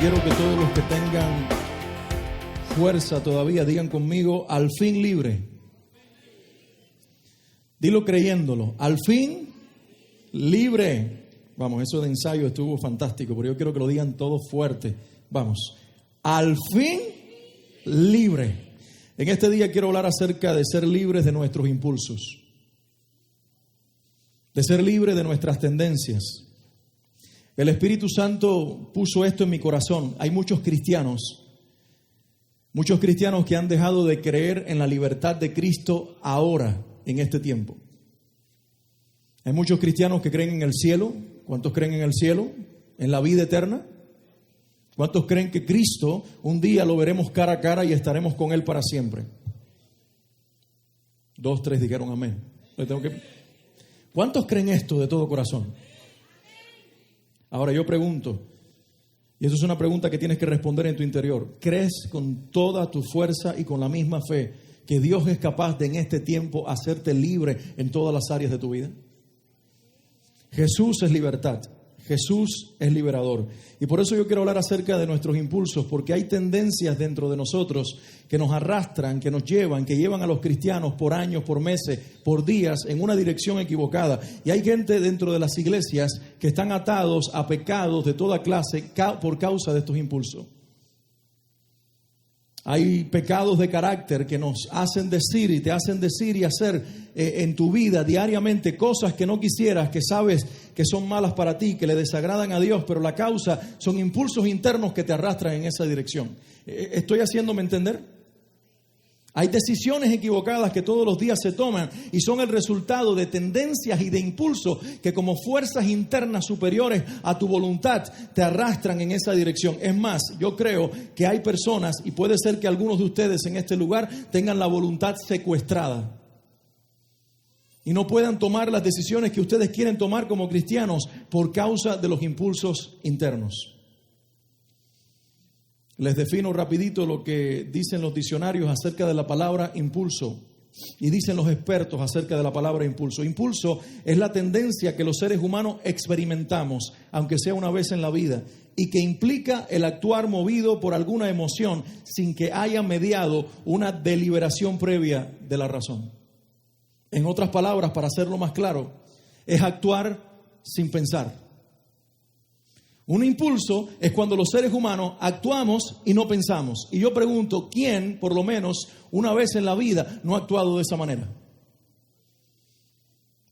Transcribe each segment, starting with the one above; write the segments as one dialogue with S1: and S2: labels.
S1: quiero que todos los que tengan fuerza todavía digan conmigo: al fin libre. Dilo creyéndolo: al fin libre. Vamos, eso de ensayo estuvo fantástico, pero yo quiero que lo digan todos fuerte. Vamos, al fin libre. En este día quiero hablar acerca de ser libres de nuestros impulsos, de ser libres de nuestras tendencias. El Espíritu Santo puso esto en mi corazón. Hay muchos cristianos que han dejado de creer en la libertad de Cristo ahora, en este tiempo. Hay muchos cristianos que creen en el cielo. ¿Cuántos creen en el cielo? ¿En la vida eterna? ¿Cuántos creen que Cristo un día lo veremos cara a cara y estaremos con Él para siempre? 2, 3 dijeron amén. ¿Cuántos creen esto de todo corazón? Ahora yo pregunto, y eso es una pregunta que tienes que responder en tu interior: ¿crees con toda tu fuerza y con la misma fe que Dios es capaz de en este tiempo hacerte libre en todas las áreas de tu vida? Jesús es libertad, Jesús es liberador. Y por eso yo quiero hablar acerca de nuestros impulsos, porque hay tendencias dentro de nosotros que nos arrastran, que nos llevan, que llevan a los cristianos por años, por meses, por días, en una dirección equivocada. Y hay gente dentro de las iglesias que están atados a pecados de toda clase por causa de estos impulsos. Hay pecados de carácter que nos hacen decir y te hacen decir y hacer en tu vida diariamente cosas que no quisieras, que sabes que son malas para ti, que le desagradan a Dios, pero la causa son impulsos internos que te arrastran en esa dirección. ¿Estoy haciéndome entender? Hay decisiones equivocadas que todos los días se toman y son el resultado de tendencias y de impulsos que, como fuerzas internas superiores a tu voluntad, te arrastran en esa dirección. Es más, yo creo que hay personas, y puede ser que algunos de ustedes en este lugar tengan la voluntad secuestrada y no puedan tomar las decisiones que ustedes quieren tomar como cristianos por causa de los impulsos internos. Les defino rapidito lo que dicen los diccionarios acerca de la palabra impulso y dicen los expertos acerca de la palabra impulso. Impulso es la tendencia que los seres humanos experimentamos, aunque sea una vez en la vida, y que implica el actuar movido por alguna emoción sin que haya mediado una deliberación previa de la razón. En otras palabras, para hacerlo más claro, es actuar sin pensar. Un impulso es cuando los seres humanos actuamos y no pensamos. Y yo pregunto, ¿quién, por lo menos una vez en la vida, no ha actuado de esa manera?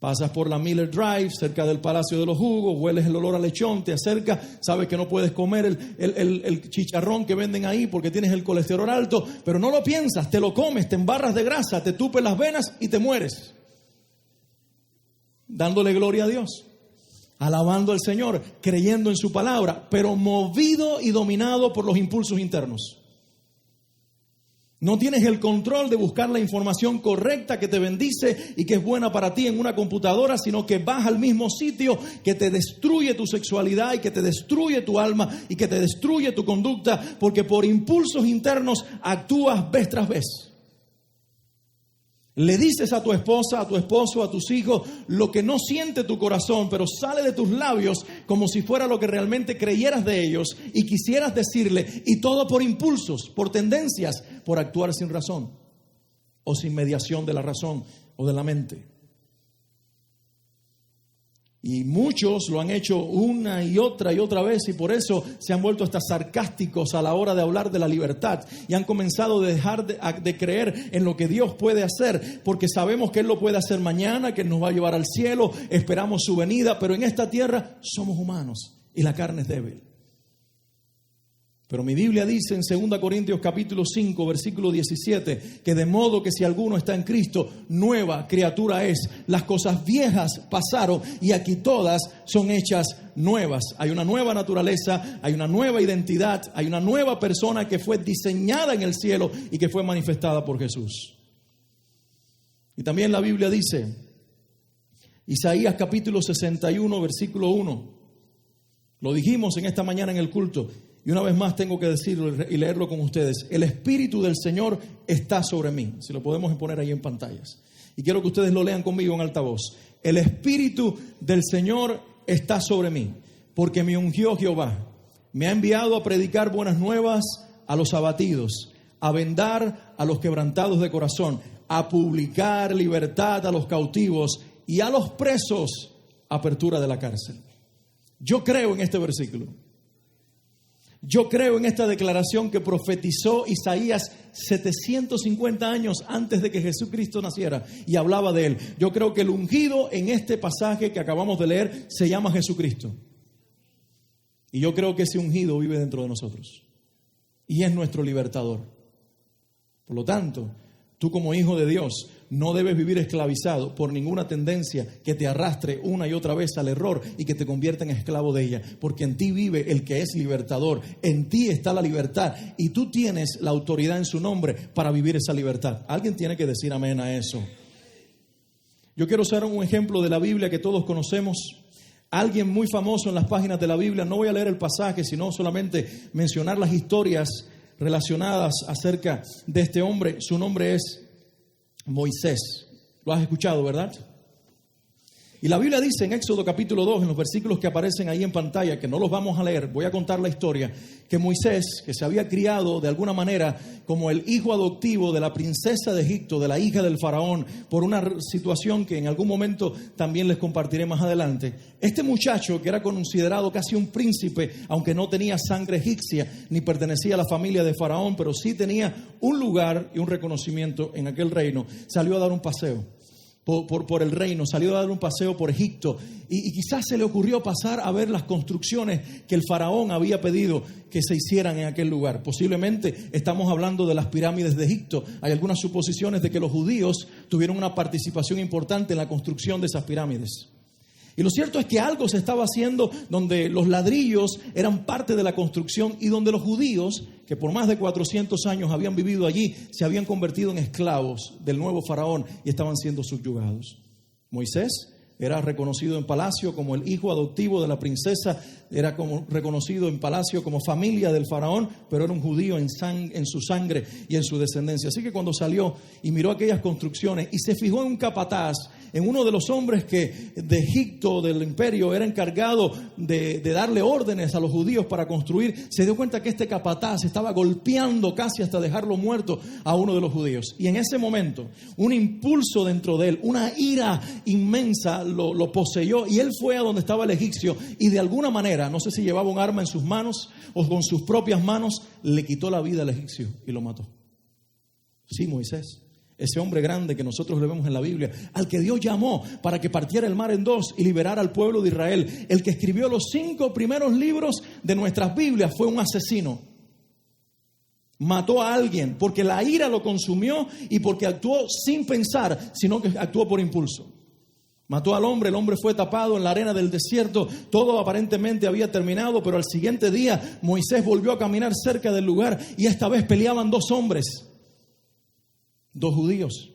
S1: Pasas por la Miller Drive, cerca del Palacio de los Jugos, hueles el olor a lechón, te acercas, sabes que no puedes comer el chicharrón que venden ahí porque tienes el colesterol alto, pero no lo piensas, te lo comes, te embarras de grasa, te tupes las venas y te mueres. Dándole gloria a Dios, alabando al Señor, creyendo en su palabra, pero movido y dominado por los impulsos internos. No tienes el control de buscar la información correcta que te bendice y que es buena para ti en una computadora, sino que vas al mismo sitio que te destruye tu sexualidad y que te destruye tu alma y que te destruye tu conducta, porque por impulsos internos actúas vez tras vez. Le dices a tu esposa, a tu esposo, a tus hijos lo que no siente tu corazón, pero sale de tus labios como si fuera lo que realmente creyeras de ellos y quisieras decirle, y todo por impulsos, por tendencias, por actuar sin razón o sin mediación de la razón o de la mente. Y muchos lo han hecho una y otra vez, y por eso se han vuelto hasta sarcásticos a la hora de hablar de la libertad y han comenzado a dejar de creer en lo que Dios puede hacer, porque sabemos que Él lo puede hacer mañana, que Él nos va a llevar al cielo, esperamos su venida, pero en esta tierra somos humanos y la carne es débil. Pero mi Biblia dice en 2 Corintios capítulo 5, versículo 17, que de modo que si alguno está en Cristo, nueva criatura es. Las cosas viejas pasaron y aquí todas son hechas nuevas. Hay una nueva naturaleza, hay una nueva identidad, hay una nueva persona que fue diseñada en el cielo y que fue manifestada por Jesús. Y también la Biblia dice, Isaías capítulo 61, versículo 1, lo dijimos en esta mañana en el culto, y una vez más tengo que decirlo y leerlo con ustedes. El Espíritu del Señor está sobre mí. Si lo podemos poner ahí en pantallas. Y quiero que ustedes lo lean conmigo en altavoz. El Espíritu del Señor está sobre mí, porque me ungió Jehová. Me ha enviado a predicar buenas nuevas a los abatidos, a vendar a los quebrantados de corazón, a publicar libertad a los cautivos y a los presos apertura de la cárcel. Yo creo en este versículo. Yo creo en esta declaración que profetizó Isaías 750 años antes de que Jesucristo naciera y hablaba de él. Yo creo que el ungido en este pasaje que acabamos de leer se llama Jesucristo. Y yo creo que ese ungido vive dentro de nosotros y es nuestro libertador. Por lo tanto, tú como hijo de Dios no debes vivir esclavizado por ninguna tendencia que te arrastre una y otra vez al error y que te convierta en esclavo de ella, porque en ti vive el que es libertador, en ti está la libertad y tú tienes la autoridad en su nombre para vivir esa libertad. Alguien tiene que decir amén a eso. Yo quiero usar un ejemplo de la Biblia que todos conocemos. Alguien muy famoso en las páginas de la Biblia, no voy a leer el pasaje, sino solamente mencionar las historias relacionadas acerca de este hombre. Su nombre es Moisés. Lo has escuchado, ¿verdad? Y la Biblia dice en Éxodo capítulo 2, en los versículos que aparecen ahí en pantalla, que no los vamos a leer, voy a contar la historia, que Moisés, que se había criado de alguna manera como el hijo adoptivo de la princesa de Egipto, de la hija del faraón, por una situación que en algún momento también les compartiré más adelante. Este muchacho, que era considerado casi un príncipe, aunque no tenía sangre egipcia, ni pertenecía a la familia de faraón, pero sí tenía un lugar y un reconocimiento en aquel reino, salió a dar un paseo por el reino, salió a dar un paseo por Egipto y quizás se le ocurrió pasar a ver las construcciones que el faraón había pedido que se hicieran en aquel lugar. Posiblemente estamos hablando de las pirámides de Egipto. Hay algunas suposiciones de que los judíos tuvieron una participación importante en la construcción de esas pirámides. Y lo cierto es que algo se estaba haciendo donde los ladrillos eran parte de la construcción y donde los judíos, que por más de 400 años habían vivido allí, se habían convertido en esclavos del nuevo faraón y estaban siendo subyugados. Moisés era reconocido en palacio como el hijo adoptivo de la princesa, era como reconocido en palacio como familia del faraón, pero era un judío en su sangre y en su descendencia. Así que cuando salió y miró aquellas construcciones y se fijó en un capataz, en uno de los hombres que de Egipto, del imperio, era encargado de darle órdenes a los judíos para construir, se dio cuenta que este capataz estaba golpeando casi hasta dejarlo muerto a uno de los judíos. Y en ese momento, un impulso dentro de él, una ira inmensa lo poseyó y él fue a donde estaba el egipcio y de alguna manera, no sé si llevaba un arma en sus manos o con sus propias manos, le quitó la vida al egipcio y lo mató. Sí, Moisés. Ese hombre grande que nosotros le vemos en la Biblia, al que Dios llamó para que partiera el mar en dos y liberara al pueblo de Israel, el que escribió los 5 primeros libros de nuestras Biblias, fue un asesino. Mató a alguien porque la ira lo consumió y porque actuó sin pensar, sino que actuó por impulso. Mató al hombre, el hombre fue tapado en la arena del desierto, todo aparentemente había terminado, pero al siguiente día Moisés volvió a caminar cerca del lugar y esta vez peleaban 2 hombres. 2 judíos.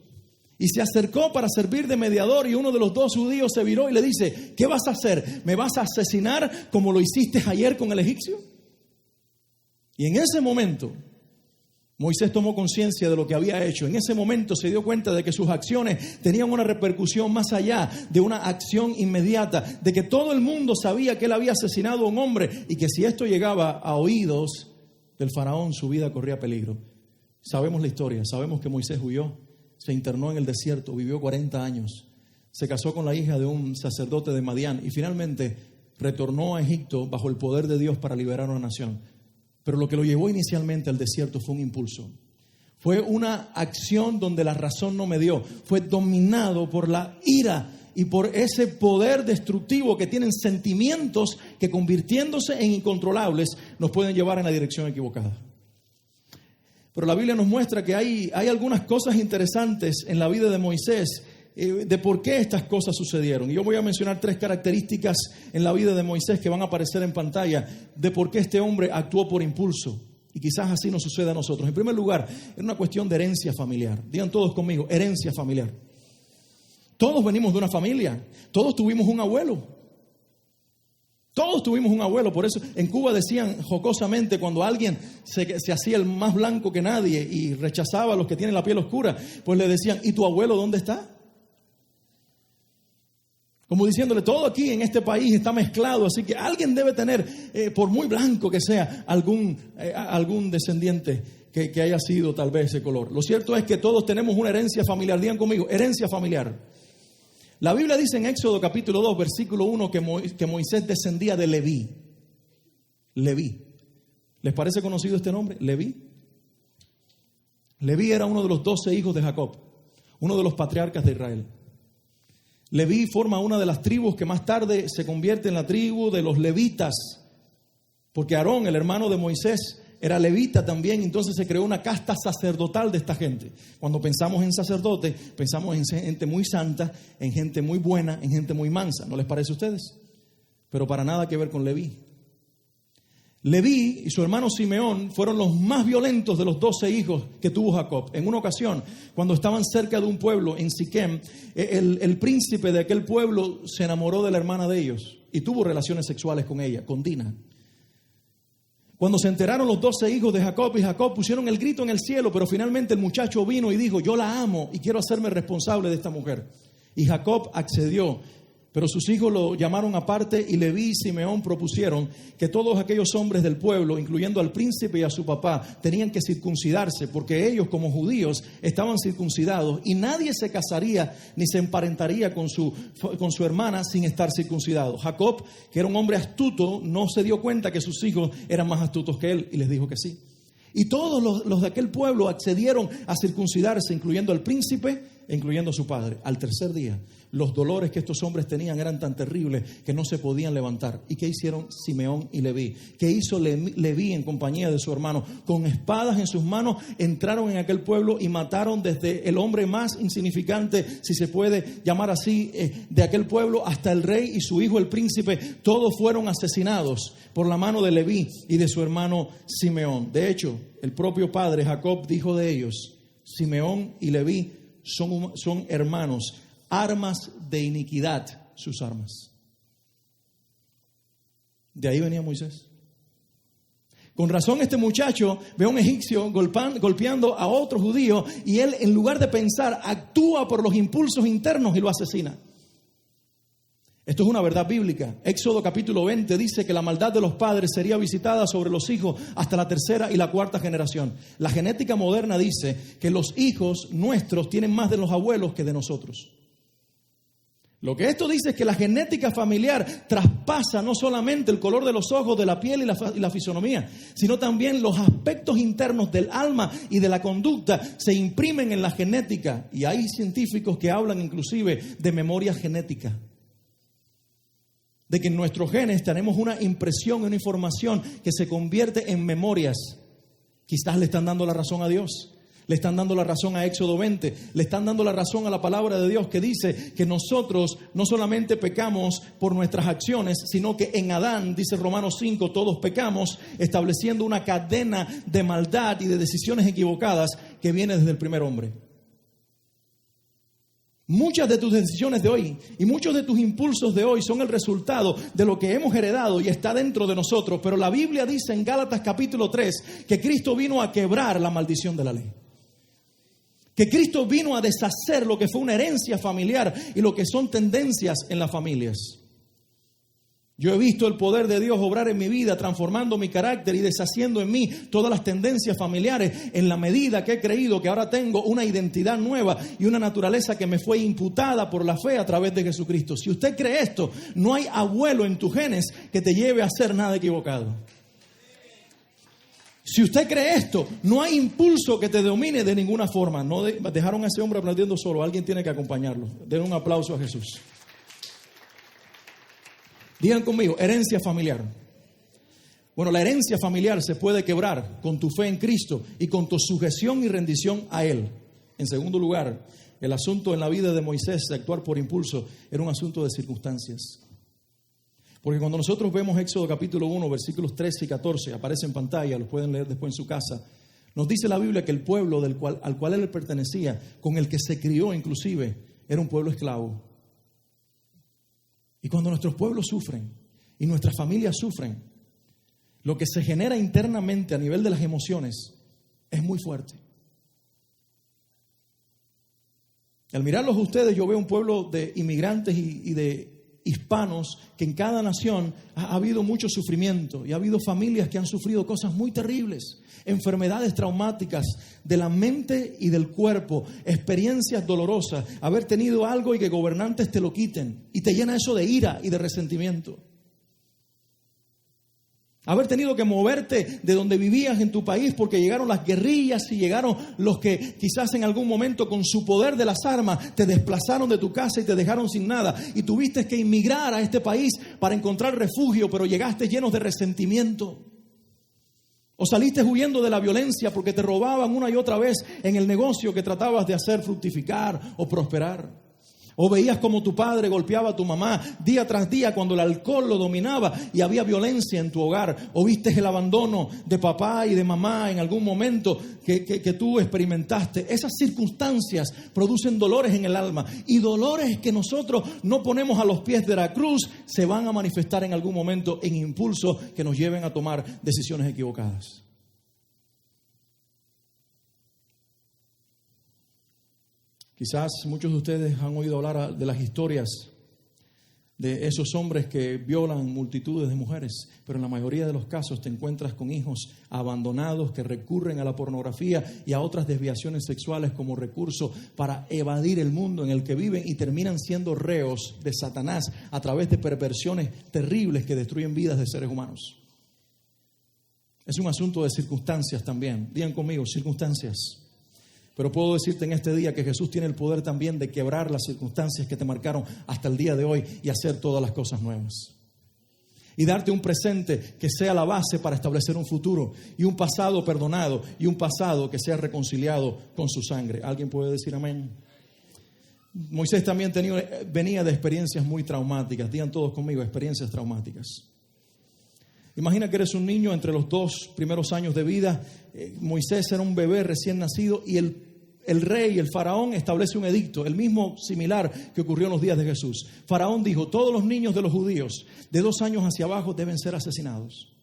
S1: Y se acercó para servir de mediador y uno de los 2 judíos se viró y le dice: ¿qué vas a hacer? ¿Me vas a asesinar como lo hiciste ayer con el egipcio? Y en ese momento Moisés tomó conciencia de lo que había hecho. En ese momento se dio cuenta de que sus acciones tenían una repercusión más allá de una acción inmediata, de que todo el mundo sabía que él había asesinado a un hombre y que si esto llegaba a oídos del faraón, su vida corría peligro. Sabemos la historia, sabemos que Moisés huyó, se internó en el desierto, vivió 40 años, se casó con la hija de un sacerdote de Madián y finalmente retornó a Egipto bajo el poder de Dios para liberar a una nación. Pero lo que lo llevó inicialmente al desierto fue un impulso. Fue una acción donde la razón no me dio, fue dominado por la ira y por ese poder destructivo que tienen sentimientos que convirtiéndose en incontrolables nos pueden llevar en la dirección equivocada. Pero la Biblia nos muestra que hay algunas cosas interesantes en la vida de Moisés, de por qué estas cosas sucedieron. Y yo voy a mencionar 3 características en la vida de Moisés que van a aparecer en pantalla, de por qué este hombre actuó por impulso. Y quizás así nos suceda a nosotros. En primer lugar, es una cuestión de herencia familiar. Digan todos conmigo, herencia familiar. Todos venimos de una familia, todos tuvimos un abuelo. Todos tuvimos un abuelo, por eso en Cuba decían jocosamente cuando alguien se hacía el más blanco que nadie y rechazaba a los que tienen la piel oscura, pues le decían: ¿y tu abuelo dónde está? Como diciéndole, todo aquí en este país está mezclado, así que alguien debe tener, por muy blanco que sea, algún descendiente que haya sido tal vez ese color. Lo cierto es que todos tenemos una herencia familiar. Digan conmigo, herencia familiar. La Biblia dice en Éxodo capítulo 2, versículo 1, que Moisés descendía de Leví. Leví. ¿Les parece conocido este nombre? Leví. Leví era uno de los 12 hijos de Jacob, uno de los patriarcas de Israel. Leví forma una de las tribus que más tarde se convierte en la tribu de los levitas, porque Aarón, el hermano de Moisés, era levita también, entonces se creó una casta sacerdotal de esta gente. Cuando pensamos en sacerdote, pensamos en gente muy santa, en gente muy buena, en gente muy mansa. ¿No les parece a ustedes? Pero para nada que ver con Leví. Leví y su hermano Simeón fueron los más violentos de los 12 hijos que tuvo Jacob. En una ocasión, cuando estaban cerca de un pueblo en Siquem, el príncipe de aquel pueblo se enamoró de la hermana de ellos y tuvo relaciones sexuales con ella, con Dina. Cuando se enteraron los 12 hijos de Jacob y Jacob pusieron el grito en el cielo, pero finalmente el muchacho vino y dijo, yo la amo y quiero hacerme responsable de esta mujer. Y Jacob accedió. Pero sus hijos lo llamaron aparte y Leví y Simeón propusieron que todos aquellos hombres del pueblo, incluyendo al príncipe y a su papá, tenían que circuncidarse porque ellos como judíos estaban circuncidados y nadie se casaría ni se emparentaría con su hermana sin estar circuncidado. Jacob, que era un hombre astuto, no se dio cuenta que sus hijos eran más astutos que él y les dijo que sí. Y todos los de aquel pueblo accedieron a circuncidarse, incluyendo al príncipe e incluyendo a su padre. Al tercer día, los dolores que estos hombres tenían eran tan terribles que no se podían levantar. ¿Y qué hicieron Simeón y Leví? ¿Qué hizo Leví en compañía de su hermano? Con espadas en sus manos entraron en aquel pueblo y mataron desde el hombre más insignificante, si se puede llamar así, de aquel pueblo, hasta el rey y su hijo el príncipe. Todos fueron asesinados por la mano de Leví y de su hermano Simeón. De hecho, el propio padre Jacob dijo de ellos, Simeón y Leví son hermanos, armas de iniquidad sus armas. De ahí venía Moisés. Con razón este muchacho ve a un egipcio golpeando a otro judío y él, en lugar de pensar, actúa por los impulsos internos y lo asesina. Esto es una verdad bíblica. Éxodo capítulo 20 dice que la maldad de los padres sería visitada sobre los hijos hasta la tercera y la cuarta generación. La genética moderna dice que los hijos nuestros tienen más de los abuelos que de nosotros. Lo que esto dice es que la genética familiar traspasa no solamente el color de los ojos, de la piel y la fisonomía, sino también los aspectos internos del alma y de la conducta se imprimen en la genética. Y hay científicos que hablan inclusive de memoria genética. De que en nuestros genes tenemos una impresión, una información que se convierte en memorias. Quizás le están dando la razón a Dios. Le están dando la razón a Éxodo 20. Le están dando la razón a la palabra de Dios que dice que nosotros no solamente pecamos por nuestras acciones, sino que en Adán, dice Romanos 5, todos pecamos, estableciendo una cadena de maldad y de decisiones equivocadas que viene desde el primer hombre. Muchas de tus decisiones de hoy y muchos de tus impulsos de hoy son el resultado de lo que hemos heredado y está dentro de nosotros. Pero la Biblia dice en Gálatas capítulo 3 que Cristo vino a quebrar la maldición de la ley. Que Cristo vino a deshacer lo que fue una herencia familiar y lo que son tendencias en las familias. Yo he visto el poder de Dios obrar en mi vida, transformando mi carácter y deshaciendo en mí todas las tendencias familiares en la medida que he creído que ahora tengo una identidad nueva y una naturaleza que me fue imputada por la fe a través de Jesucristo. Si usted cree esto, no hay abuelo en tus genes que te lleve a hacer nada equivocado. Si usted cree esto, no hay impulso que te domine de ninguna forma. No dejaron a ese hombre aplaudiendo solo, alguien tiene que acompañarlo. Den un aplauso a Jesús. Digan conmigo, herencia familiar. Bueno, la herencia familiar se puede quebrar con tu fe en Cristo y con tu sujeción y rendición a Él. En segundo lugar, el asunto en la vida de Moisés de actuar por impulso era un asunto de circunstancias. Porque cuando nosotros vemos Éxodo capítulo 1, versículos 13 y 14, aparece en pantalla, los pueden leer después en su casa, nos dice la Biblia que el pueblo al cual él pertenecía, con el que se crió inclusive, era un pueblo esclavo. Y cuando nuestros pueblos sufren y nuestras familias sufren, lo que se genera internamente a nivel de las emociones es muy fuerte. Al mirarlos a ustedes, yo veo un pueblo de inmigrantes y de hispanos, que en cada nación ha habido mucho sufrimiento y ha habido familias que han sufrido cosas muy terribles, enfermedades traumáticas de la mente y del cuerpo, experiencias dolorosas, haber tenido algo y que gobernantes te lo quiten y te llena eso de ira y de resentimiento. Haber tenido que moverte de donde vivías en tu país porque llegaron las guerrillas y llegaron los que quizás en algún momento con su poder de las armas te desplazaron de tu casa y te dejaron sin nada. Y tuviste que emigrar a este país para encontrar refugio, pero llegaste llenos de resentimiento. O saliste huyendo de la violencia porque te robaban una y otra vez en el negocio que tratabas de hacer fructificar o prosperar. O veías como tu padre golpeaba a tu mamá día tras día cuando el alcohol lo dominaba y había violencia en tu hogar. O viste el abandono de papá y de mamá en algún momento que tú experimentaste. Esas circunstancias producen dolores en el alma. Y dolores que nosotros no ponemos a los pies de la cruz se van a manifestar en algún momento en impulsos que nos lleven a tomar decisiones equivocadas. Quizás muchos de ustedes han oído hablar de las historias de esos hombres que violan multitudes de mujeres, pero en la mayoría de los casos te encuentras con hijos abandonados que recurren a la pornografía y a otras desviaciones sexuales como recurso para evadir el mundo en el que viven y terminan siendo reos de Satanás a través de perversiones terribles que destruyen vidas de seres humanos. Es un asunto de circunstancias también. Digan conmigo, circunstancias. Pero puedo decirte en este día que Jesús tiene el poder también de quebrar las circunstancias que te marcaron hasta el día de hoy y hacer todas las cosas nuevas. Y darte un presente que sea la base para establecer un futuro y un pasado perdonado y un pasado que sea reconciliado con su sangre. ¿Alguien puede decir amén? Moisés también venía de experiencias muy traumáticas. Digan todos conmigo, experiencias traumáticas. Imagina que eres un niño entre los 2 primeros años de vida. Moisés era un bebé recién nacido y el rey, el faraón, establece un edicto, el mismo similar que ocurrió en los días de Jesús. Faraón dijo, todos los niños de los judíos de 2 años hacia abajo deben ser asesinados.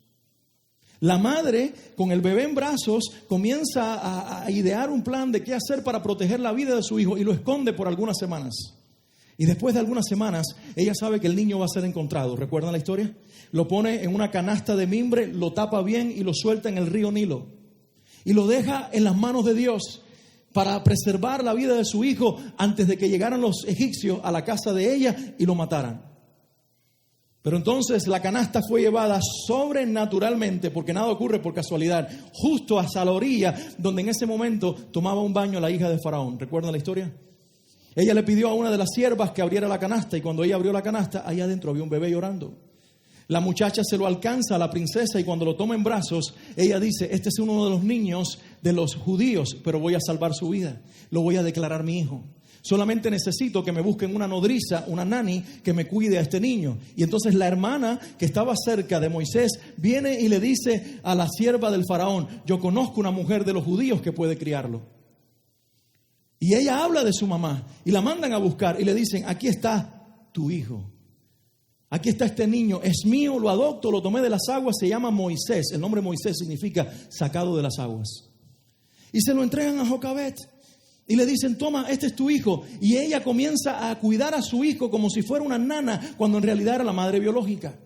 S1: La madre, con el bebé en brazos, comienza a idear un plan de qué hacer para proteger la vida de su hijo y lo esconde por algunas semanas. Y después de algunas semanas, ella sabe que el niño va a ser encontrado. ¿Recuerdan la historia? Lo pone en una canasta de mimbre, lo tapa bien y lo suelta en el río Nilo. Y lo deja en las manos de Dios para preservar la vida de su hijo antes de que llegaran los egipcios a la casa de ella y lo mataran. Pero entonces la canasta fue llevada sobrenaturalmente, porque nada ocurre por casualidad, justo hasta la orilla donde en ese momento tomaba un baño la hija de Faraón. ¿Recuerdan la historia? Ella le pidió a una de las siervas que abriera la canasta y cuando ella abrió la canasta, allá adentro había un bebé llorando. La muchacha se lo alcanza a la princesa y cuando lo toma en brazos, ella dice, este es uno de los niños de los judíos, pero voy a salvar su vida, lo voy a declarar mi hijo. Solamente necesito que me busquen una nodriza, una nani, que me cuide a este niño. Y entonces la hermana que estaba cerca de Moisés viene y le dice a la sierva del faraón, yo conozco una mujer de los judíos que puede criarlo. Y ella habla de su mamá y la mandan a buscar y le dicen, aquí está tu hijo. Aquí está este niño, es mío, lo adopto, lo tomé de las aguas, se llama Moisés. El nombre Moisés significa sacado de las aguas. Y se lo entregan a Jocabet y le dicen, toma, este es tu hijo. Y ella comienza a cuidar a su hijo como si fuera una nana, cuando en realidad era la madre biológica.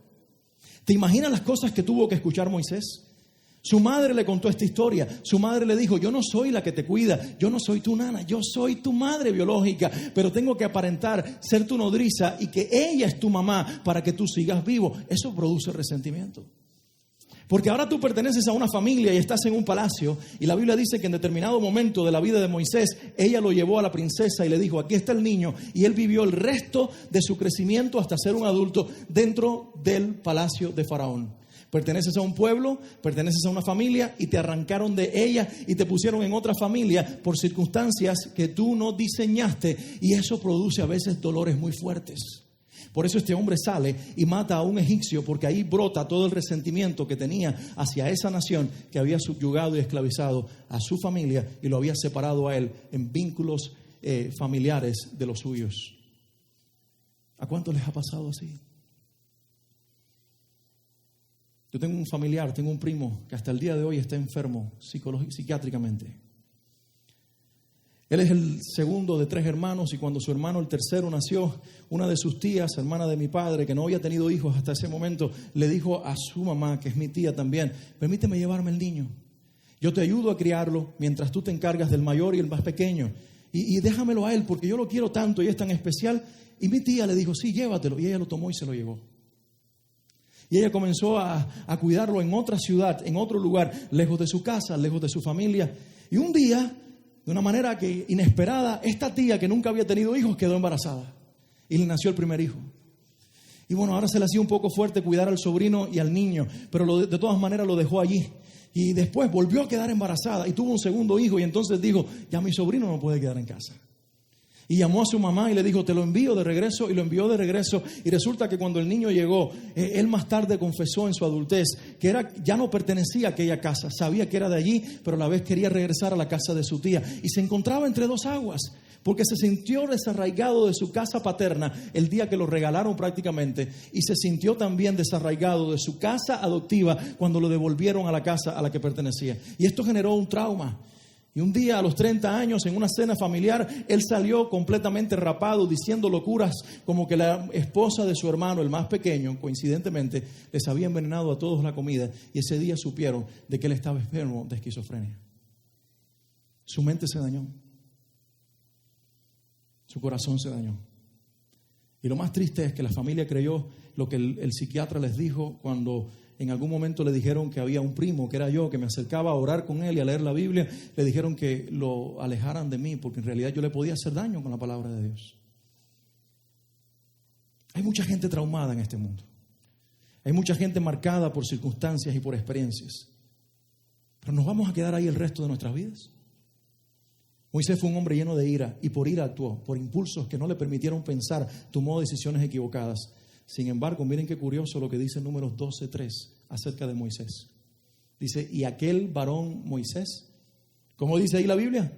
S1: ¿Te imaginas las cosas que tuvo que escuchar Moisés? Su madre le contó esta historia. Su madre le dijo, yo no soy la que te cuida, yo no soy tu nana, yo soy tu madre biológica, pero tengo que aparentar ser tu nodriza y que ella es tu mamá para que tú sigas vivo. Eso produce resentimiento. Porque ahora tú perteneces a una familia y estás en un palacio y la Biblia dice que en determinado momento de la vida de Moisés, ella lo llevó a la princesa y le dijo, aquí está el niño, y él vivió el resto de su crecimiento hasta ser un adulto dentro del palacio de Faraón. Perteneces a un pueblo, perteneces a una familia y te arrancaron de ella y te pusieron en otra familia por circunstancias que tú no diseñaste, y eso produce a veces dolores muy fuertes. Por eso este hombre sale y mata a un egipcio, porque ahí brota todo el resentimiento que tenía hacia esa nación que había subyugado y esclavizado a su familia y lo había separado a él en vínculos familiares de los suyos. ¿A cuántos les ha pasado así? Yo tengo un familiar, tengo un primo que hasta el día de hoy está enfermo psiquiátricamente. Él es el segundo de 3 hermanos y cuando su hermano, el tercero, nació, una de sus tías, hermana de mi padre, que no había tenido hijos hasta ese momento, le dijo a su mamá, que es mi tía también, permíteme llevarme el niño. Yo te ayudo a criarlo mientras tú te encargas del mayor y el más pequeño. Y déjamelo a él porque yo lo quiero tanto y es tan especial. Y mi tía le dijo, sí, llévatelo. Y ella lo tomó y se lo llevó. Y ella comenzó a cuidarlo en otra ciudad, en otro lugar, lejos de su casa, lejos de su familia. Y un día, de una manera que inesperada, esta tía que nunca había tenido hijos quedó embarazada. Y le nació el primer hijo. Y bueno, ahora se le hacía un poco fuerte cuidar al sobrino y al niño, pero de todas maneras lo dejó allí. Y después volvió a quedar embarazada y tuvo un segundo hijo. Y entonces dijo, ya mi sobrino no puede quedar en casa. Y llamó a su mamá y le dijo, te lo envío de regreso. Y lo envió de regreso. Y resulta que cuando el niño llegó, él más tarde confesó en su adultez que ya no pertenecía a aquella casa. Sabía que era de allí, pero a la vez quería regresar a la casa de su tía. Y se encontraba entre 2 aguas, porque se sintió desarraigado de su casa paterna el día que lo regalaron prácticamente. Y se sintió también desarraigado de su casa adoptiva cuando lo devolvieron a la casa a la que pertenecía. Y esto generó un trauma. Y un día a los 30 años en una cena familiar, él salió completamente rapado diciendo locuras como que la esposa de su hermano, el más pequeño, coincidentemente, les había envenenado a todos la comida. Y ese día supieron de que él estaba enfermo de esquizofrenia. Su mente se dañó. Su corazón se dañó. Y lo más triste es que la familia creyó lo que el psiquiatra les dijo cuando en algún momento le dijeron que había un primo, que era yo, que me acercaba a orar con él y a leer la Biblia. Le dijeron que lo alejaran de mí porque en realidad yo le podía hacer daño con la palabra de Dios. Hay mucha gente traumada en este mundo. Hay mucha gente marcada por circunstancias y por experiencias. Pero ¿nos vamos a quedar ahí el resto de nuestras vidas? Moisés fue un hombre lleno de ira y por ira actuó, por impulsos que no le permitieron pensar, tomó decisiones equivocadas. Sin embargo, miren qué curioso lo que dice Números 12:3 acerca de Moisés. Dice, y aquel varón Moisés, ¿cómo dice ahí la Biblia?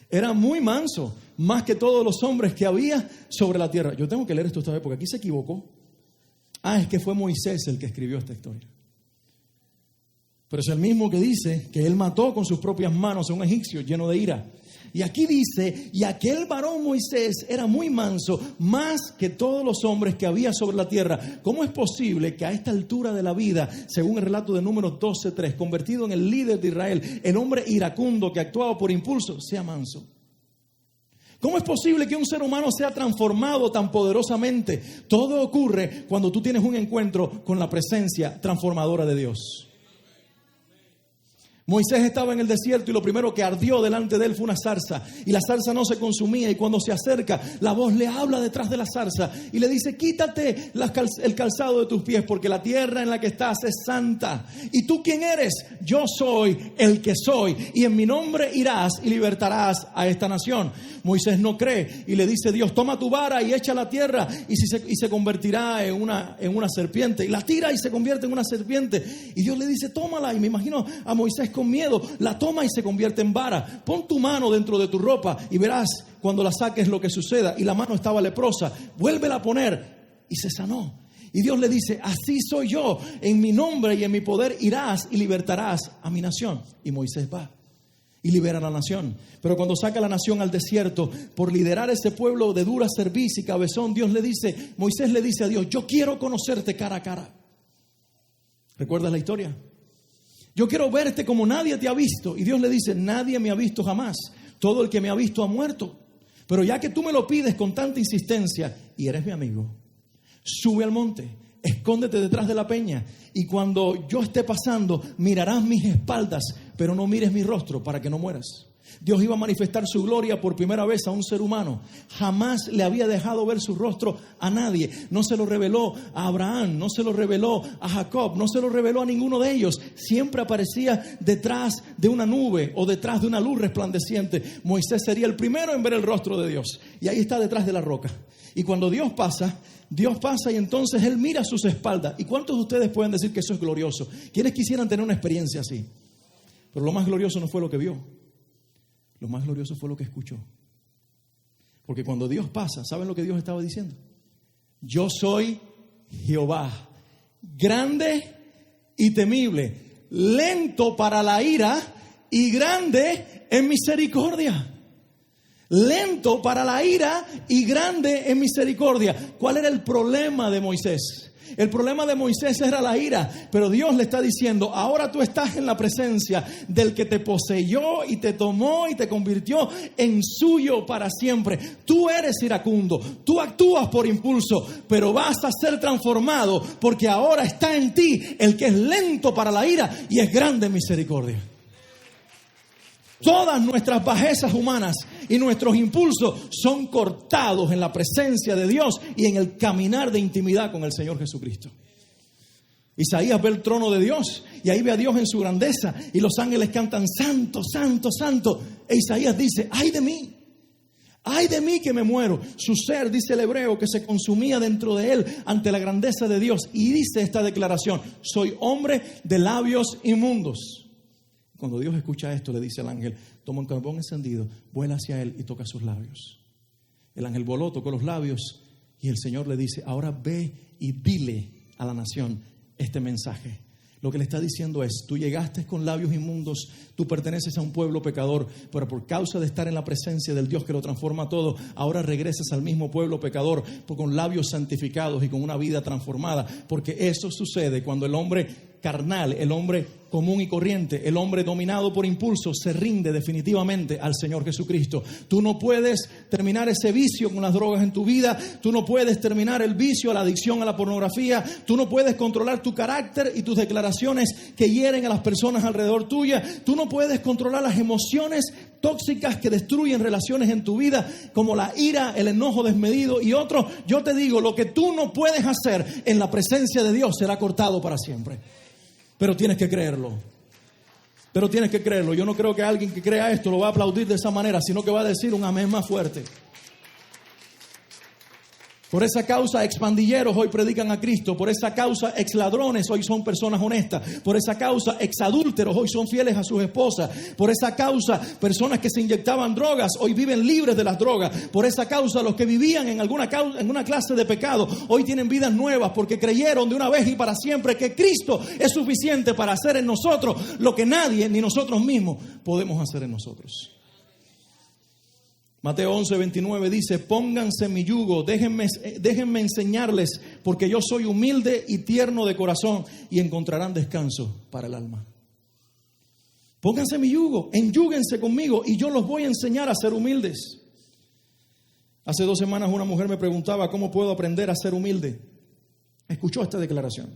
S1: Era muy manso, más que todos los hombres que había sobre la tierra. Yo tengo que leer esto esta vez porque aquí se equivocó. Es que fue Moisés el que escribió esta historia. Pero es el mismo que dice que él mató con sus propias manos a un egipcio lleno de ira. Y aquí dice, y aquel varón Moisés era muy manso, más que todos los hombres que había sobre la tierra. ¿Cómo es posible que a esta altura de la vida, según el relato de Números 12:3, convertido en el líder de Israel, el hombre iracundo que actuaba por impulso, sea manso? ¿Cómo es posible que un ser humano sea transformado tan poderosamente? Todo ocurre cuando tú tienes un encuentro con la presencia transformadora de Dios. Moisés estaba en el desierto y lo primero que ardió delante de él fue una zarza. Y la zarza no se consumía y cuando se acerca, la voz le habla detrás de la zarza y le dice, quítate el calzado de tus pies porque la tierra en la que estás es santa. ¿Y tú quién eres? Yo soy el que soy y en mi nombre irás y libertarás a esta nación. Moisés no cree y le dice Dios, toma tu vara y echa a la tierra y se convertirá en una serpiente. Y la tira y se convierte en una serpiente. Y Dios le dice, tómala. Y me imagino a Moisés con miedo, la toma y se convierte en vara. Pon tu mano dentro de tu ropa y verás cuando la saques lo que suceda. Y la mano estaba leprosa, vuélvela a poner y se sanó. Y Dios le dice, así soy yo, en mi nombre y en mi poder irás y libertarás a mi nación. Y Moisés va y libera a la nación. Pero cuando saca a la nación al desierto por liderar ese pueblo de dura cerviz y cabezón, Moisés le dice a Dios, yo quiero conocerte cara a cara. ¿Recuerdas la historia? Yo quiero verte como nadie te ha visto. Y Dios le dice, nadie me ha visto jamás. Todo el que me ha visto ha muerto. Pero ya que tú me lo pides con tanta insistencia y eres mi amigo, sube al monte, escóndete detrás de la peña y cuando yo esté pasando mirarás mis espaldas, pero no mires mi rostro para que no mueras. Dios iba a manifestar su gloria por primera vez a un ser humano. Jamás le había dejado ver su rostro a nadie. No se lo reveló a Abraham, no se lo reveló a Jacob, no se lo reveló a ninguno de ellos. Siempre aparecía detrás de una nube o detrás de una luz resplandeciente. Moisés sería el primero en ver el rostro de Dios. Y ahí está detrás de la roca. Y cuando Dios pasa y entonces Él mira sus espaldas. ¿Y cuántos de ustedes pueden decir que eso es glorioso? ¿Quiénes quisieran tener una experiencia así? Pero lo más glorioso no fue lo que vio. Lo más glorioso fue lo que escuchó. Porque cuando Dios pasa, ¿saben lo que Dios estaba diciendo? Yo soy Jehová, grande y temible, lento para la ira y grande en misericordia. lento para la ira y grande en misericordia. ¿Cuál era el problema de Moisés? El problema de Moisés era la ira, pero Dios le está diciendo, ahora tú estás en la presencia del que te poseyó y te tomó y te convirtió en suyo para siempre. Tú eres iracundo, tú actúas por impulso, pero vas a ser transformado porque ahora está en ti el que es lento para la ira y es grande en misericordia. Todas nuestras bajezas humanas y nuestros impulsos son cortados en la presencia de Dios y en el caminar de intimidad con el Señor Jesucristo. Isaías ve el trono de Dios y ahí ve a Dios en su grandeza y los ángeles cantan santo, santo, santo. E Isaías dice, ay de mí que me muero. Su ser, dice el hebreo, que se consumía dentro de él ante la grandeza de Dios. Y dice esta declaración, soy hombre de labios inmundos. Cuando Dios escucha esto, le dice al ángel, toma un carbón encendido, vuela hacia él y toca sus labios. El ángel voló, tocó los labios y el Señor le dice, ahora ve y dile a la nación este mensaje. Lo que le está diciendo es, tú llegaste con labios inmundos, tú perteneces a un pueblo pecador, pero por causa de estar en la presencia del Dios que lo transforma todo, ahora regresas al mismo pueblo pecador, con labios santificados y con una vida transformada, porque eso sucede cuando el hombre carnal, el hombre común y corriente, el hombre dominado por impulsos, se rinde definitivamente al Señor Jesucristo. Tú no puedes terminar ese vicio con las drogas en tu vida, tú no puedes terminar el vicio, la adicción a la pornografía, tú no puedes controlar tu carácter y tus declaraciones que hieren a las personas alrededor tuya, tú no puedes controlar las emociones tóxicas que destruyen relaciones en tu vida, como la ira, el enojo desmedido y otros. Yo te digo, lo que tú no puedes hacer en la presencia de Dios será cortado para siempre. Pero tienes que creerlo. Yo no creo que alguien que crea esto lo va a aplaudir de esa manera, sino que va a decir un amén más fuerte. Por esa causa, expandilleros hoy predican a Cristo. Por esa causa, exladrones hoy son personas honestas. Por esa causa, exadúlteros hoy son fieles a sus esposas. Por esa causa, personas que se inyectaban drogas hoy viven libres de las drogas. Por esa causa, los que vivían en una clase de pecado hoy tienen vidas nuevas porque creyeron de una vez y para siempre que Cristo es suficiente para hacer en nosotros lo que nadie ni nosotros mismos podemos hacer en nosotros. Mateo 11:29 dice, pónganse mi yugo, déjenme enseñarles, porque yo soy humilde y tierno de corazón y encontrarán descanso para el alma. Pónganse mi yugo, enyúguense conmigo y yo los voy a enseñar a ser humildes. Hace 2 semanas una mujer me preguntaba, ¿cómo puedo aprender a ser humilde? Escuchó esta declaración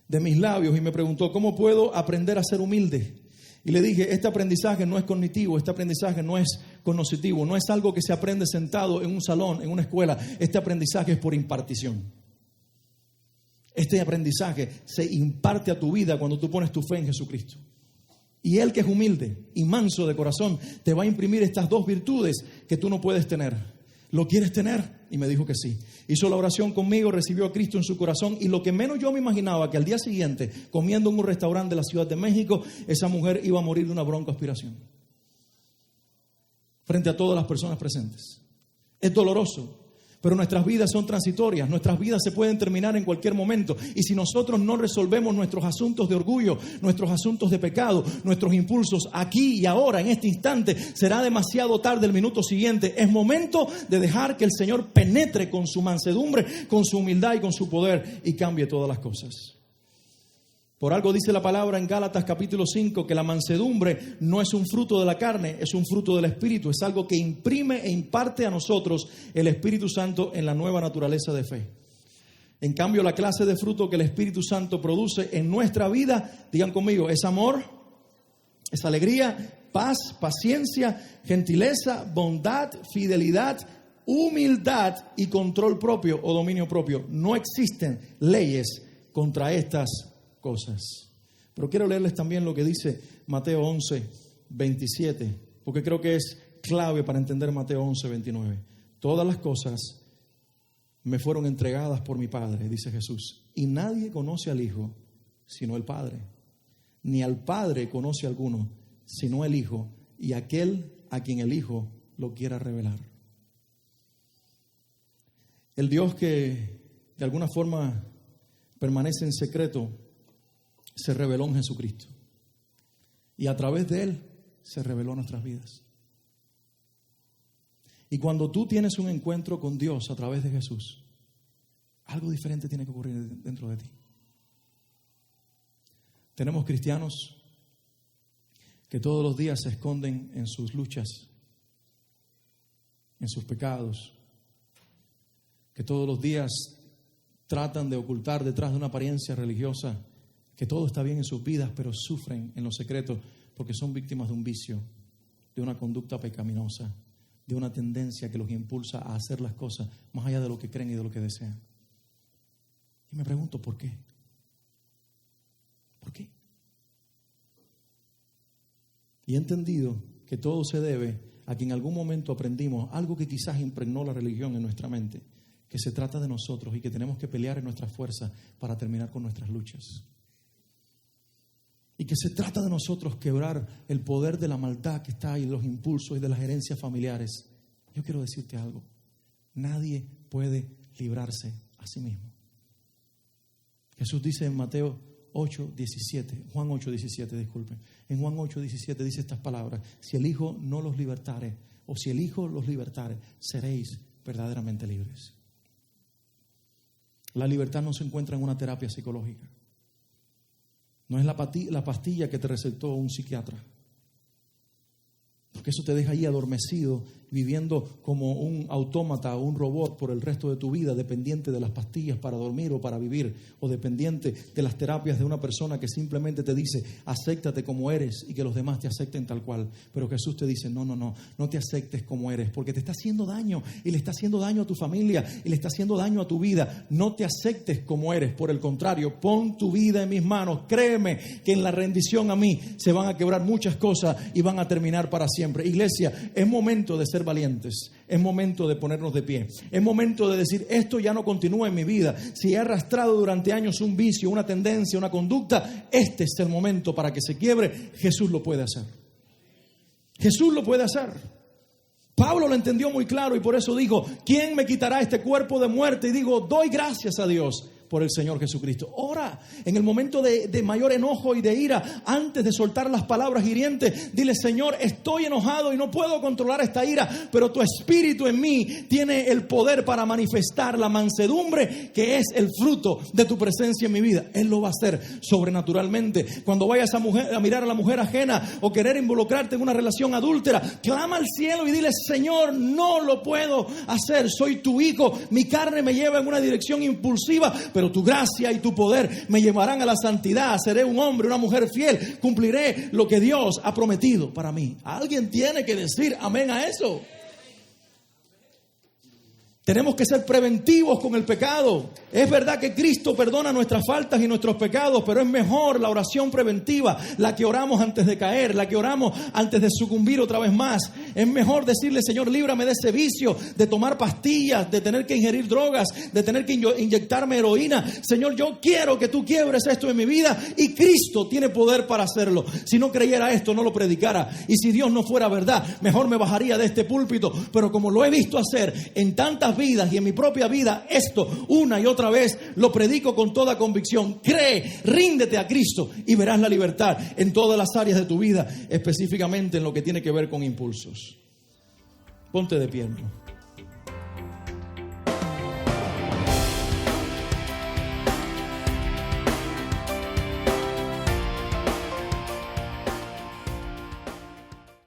S1: de mis labios y me preguntó, ¿cómo puedo aprender a ser humilde? Y le dije, este aprendizaje no es cognitivo, este aprendizaje no es cognoscitivo, no es algo que se aprende sentado en un salón, en una escuela. Este aprendizaje es por impartición. Este aprendizaje se imparte a tu vida cuando tú pones tu fe en Jesucristo. Y Él, que es humilde y manso de corazón, te va a imprimir estas 2 virtudes que tú no puedes tener. ¿Lo quieres tener? Y me dijo que sí. Hizo la oración conmigo, recibió a Cristo en su corazón. Y lo que menos yo me imaginaba, que al día siguiente, comiendo en un restaurante de la Ciudad de México, esa mujer iba a morir de una broncoaspiración. Frente a todas las personas presentes. Es doloroso. Pero nuestras vidas son transitorias, nuestras vidas se pueden terminar en cualquier momento. Y si nosotros no resolvemos nuestros asuntos de orgullo, nuestros asuntos de pecado, nuestros impulsos aquí y ahora, en este instante, será demasiado tarde el minuto siguiente. Es momento de dejar que el Señor penetre con su mansedumbre, con su humildad y con su poder y cambie todas las cosas. Por algo dice la palabra en Gálatas capítulo 5 que la mansedumbre no es un fruto de la carne, es un fruto del Espíritu. Es algo que imprime e imparte a nosotros el Espíritu Santo en la nueva naturaleza de fe. En cambio, la clase de fruto que el Espíritu Santo produce en nuestra vida, digan conmigo, es amor, es alegría, paz, paciencia, gentileza, bondad, fidelidad, humildad y control propio o dominio propio. No existen leyes contra estas cosas. Pero quiero leerles también lo que dice Mateo 11:27, porque creo que es clave para entender Mateo 11:29. Todas las cosas me fueron entregadas por mi Padre, dice Jesús, y nadie conoce al Hijo sino el Padre, ni al Padre conoce alguno sino el Hijo y aquel a quien el Hijo lo quiera revelar. El Dios que de alguna forma permanece en secreto se reveló en Jesucristo. Y a través de Él se reveló nuestras vidas. Y cuando tú tienes un encuentro con Dios a través de Jesús, algo diferente tiene que ocurrir dentro de ti. Tenemos cristianos que todos los días se esconden en sus luchas, en sus pecados, que todos los días tratan de ocultar detrás de una apariencia religiosa que todo está bien en sus vidas, pero sufren en lo secreto porque son víctimas de un vicio, de una conducta pecaminosa, de una tendencia que los impulsa a hacer las cosas más allá de lo que creen y de lo que desean. Y me pregunto, ¿por qué? ¿Por qué? Y he entendido que todo se debe a que en algún momento aprendimos algo que quizás impregnó la religión en nuestra mente, que se trata de nosotros y que tenemos que pelear en nuestras fuerzas para terminar con nuestras luchas. Y que se trata de nosotros quebrar el poder de la maldad que está ahí, los impulsos y de las herencias familiares. Yo quiero decirte algo. Nadie puede librarse a sí mismo. Jesús dice en Mateo 8:17, Juan 8:17, disculpen. En Juan 8:17 dice estas palabras: si el Hijo no los libertare, o si el Hijo los libertare, seréis verdaderamente libres. La libertad no se encuentra en una terapia psicológica. No es la pastilla que te recetó un psiquiatra. Porque eso te deja ahí adormecido, viviendo como un autómata o un robot por el resto de tu vida, dependiente de las pastillas para dormir o para vivir, o dependiente de las terapias de una persona que simplemente te dice, acéptate como eres y que los demás te acepten tal cual. Pero Jesús te dice, no te aceptes como eres, porque te está haciendo daño y le está haciendo daño a tu familia y le está haciendo daño a tu vida. No te aceptes como eres, por el contrario, pon tu vida en mis manos. Créeme que en la rendición a mí se van a quebrar muchas cosas y van a terminar para siempre. Iglesia, es momento de ser valientes, es momento de ponernos de pie, es momento de decir, esto ya no continúa en mi vida. Si he arrastrado durante años un vicio, una tendencia, una conducta, este es el momento para que se quiebre. Jesús lo puede hacer. Jesús lo puede hacer. Pablo lo entendió muy claro y por eso dijo, ¿quién me quitará este cuerpo de muerte? Y digo, doy gracias a Dios por el Señor Jesucristo. Ora en el momento de mayor enojo y de ira, antes de soltar las palabras hirientes, dile, Señor, estoy enojado y no puedo controlar esta ira, pero tu Espíritu en mí tiene el poder para manifestar la mansedumbre que es el fruto de tu presencia en mi vida. Él lo va a hacer sobrenaturalmente. Cuando vayas a mirar a la mujer ajena o querer involucrarte en una relación adúltera, clama al cielo y dile, Señor, no lo puedo hacer, soy tu hijo, mi carne me lleva en una dirección impulsiva, pero tu gracia y tu poder me llevarán a la santidad. Seré un hombre, una mujer fiel. Cumpliré lo que Dios ha prometido para mí. Alguien tiene que decir amén a eso. Tenemos que ser preventivos con el pecado. Es verdad que Cristo perdona nuestras faltas y nuestros pecados, pero es mejor la oración preventiva, la que oramos antes de caer, la que oramos antes de sucumbir otra vez más. Es mejor decirle, Señor, líbrame de ese vicio, de tomar pastillas, de tener que ingerir drogas, de tener que inyectarme heroína. Señor, yo quiero que tú quiebres esto en mi vida y Cristo tiene poder para hacerlo. Si no creyera esto, no lo predicara. Y si Dios no fuera verdad, mejor me bajaría de este púlpito. Pero como lo he visto hacer en tantas vidas y en mi propia vida, esto una y otra vez lo predico con toda convicción. Cree, ríndete a Cristo y verás la libertad en todas las áreas de tu vida, específicamente en lo que tiene que ver con impulsos. Ponte de pie, hermano.